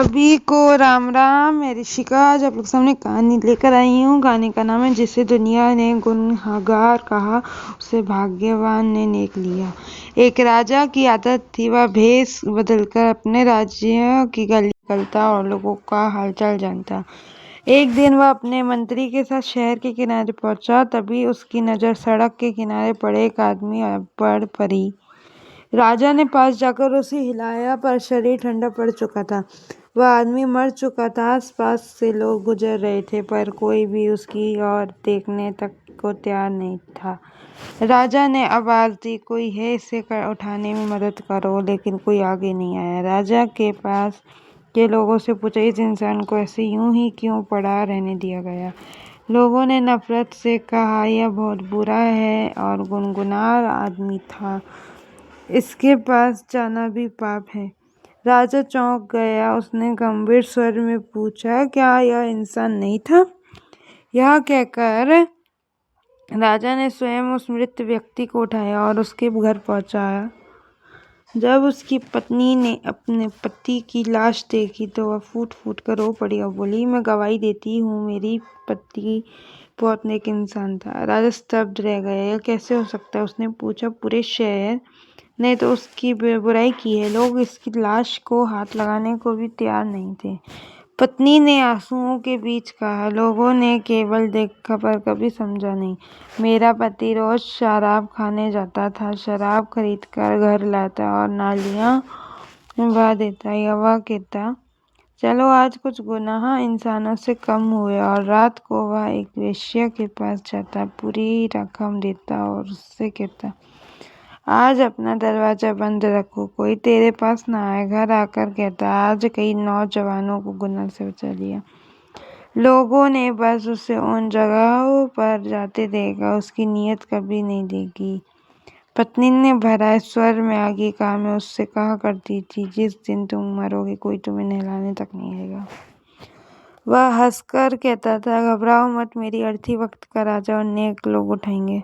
सभी को राम राम। मैं ऋषिका आज आप लोग सामने कहानी लेकर आई हूँ। कहानी का नाम है जिसे दुनिया ने गुनहगार कहा उसे भाग्यवान ने नेक लिया। एक राजा की आदत थी वह भेष बदलकर अपने राज्य की गली निकलता और लोगों का हालचाल जानता। एक दिन वह अपने मंत्री के साथ शहर के किनारे पहुंचा। तभी उसकी नजर सड़क के किनारे पड़े एक आदमी पर पड़ी। राजा ने पास जाकर उसे हिलाया पर शरीर ठंडा पड़ चुका था। वह आदमी मर चुका था। आसपास से लोग गुजर रहे थे पर कोई भी उसकी ओर देखने तक को तैयार नहीं था। राजा ने आवाज दी, कोई है, इसे उठाने में मदद करो, लेकिन कोई आगे नहीं आया। राजा के पास के लोगों से पूछा, इस इंसान को ऐसे यूं ही क्यों पड़ा रहने दिया गया? लोगों ने नफरत से कहा, यह बहुत बुरा है और गुनगुनार आदमी था, इसके पास जाना भी पाप है। राजा चौंक गया। उसने गंभीर स्वर में पूछा, क्या यह इंसान नहीं था? यह कहकर राजा ने स्वयं उस मृत व्यक्ति को उठाया और उसके घर पहुंचाया। जब उसकी पत्नी ने अपने पति की लाश देखी तो वह फूट फूट कर रो पड़ी और बोली, मैं गवाही देती हूँ, मेरी पति बहुत नेक इंसान था। राजा स्तब्ध रह गया। यह कैसे हो सकता है? उसने पूछा। पूरे शहर ने तो उसकी बुराई की है, लोग इसकी लाश को हाथ लगाने को भी तैयार नहीं थे। पत्नी ने आंसुओं के बीच कहा, लोगों ने केवल देखा पर कभी समझा नहीं। मेरा पति रोज शराब खाने जाता था, शराब खरीदकर घर लाता और नालियां बहा देता। वह कहता, चलो आज कुछ गुनाह इंसानों से कम हुए, और रात को वह एक वेश्या के पास जाता, पूरी रकम देता और उससे कहता, आज अपना दरवाजा बंद रखो, कोई तेरे पास ना आए। घर आकर कहता, आज कई नौजवानों को गुनाह से बचा लिया। लोगों ने बस उसे उन जगहों पर जाते देखा, उसकी नीयत कभी नहीं देखी। पत्नी ने भरा स्वर में आगे कहा, मैं उससे कहा करती थी, जिस दिन तुम मरोगे कोई तुम्हें नहलाने तक नहीं आएगा। वह हंसकर कहता था, घबराओ मत, मेरी अर्थी वक्त का राजा और नेक लोग उठाएंगे।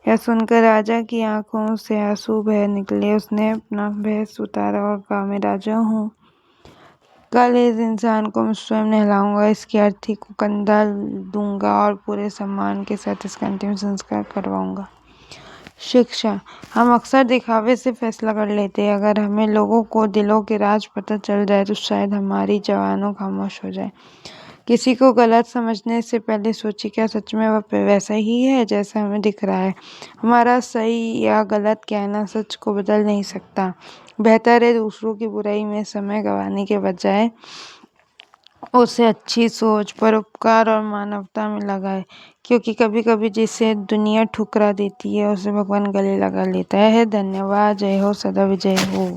यह सुनकर राजा की आंखों से आंसू बह निकले। उसने अपना भेष उतारा और कहा, मैं राजा हूँ, कल इस इंसान को मैं स्वयं नहलाऊंगा, इसकी अर्थी को कंधा दूंगा और पूरे सम्मान के साथ इसका अंतिम संस्कार करवाऊंगा। शिक्षा। हम अक्सर दिखावे से फैसला कर लेते हैं। अगर हमें लोगों को दिलों के राज पता चल जाए तो शायद हमारी जवानों खामोश हो जाए। किसी को गलत समझने से पहले सोचिए, क्या सच में वह वैसा ही है जैसा हमें दिख रहा है? हमारा सही या गलत कहना सच को बदल नहीं सकता। बेहतर है दूसरों की बुराई में समय गंवाने के बजाय उसे अच्छी सोच, परोपकार और मानवता में लगाए, क्योंकि कभी कभी जिसे दुनिया ठुकरा देती है उसे भगवान गले लगा लेता है। धन्यवाद। जय हो, सदा विजय हो।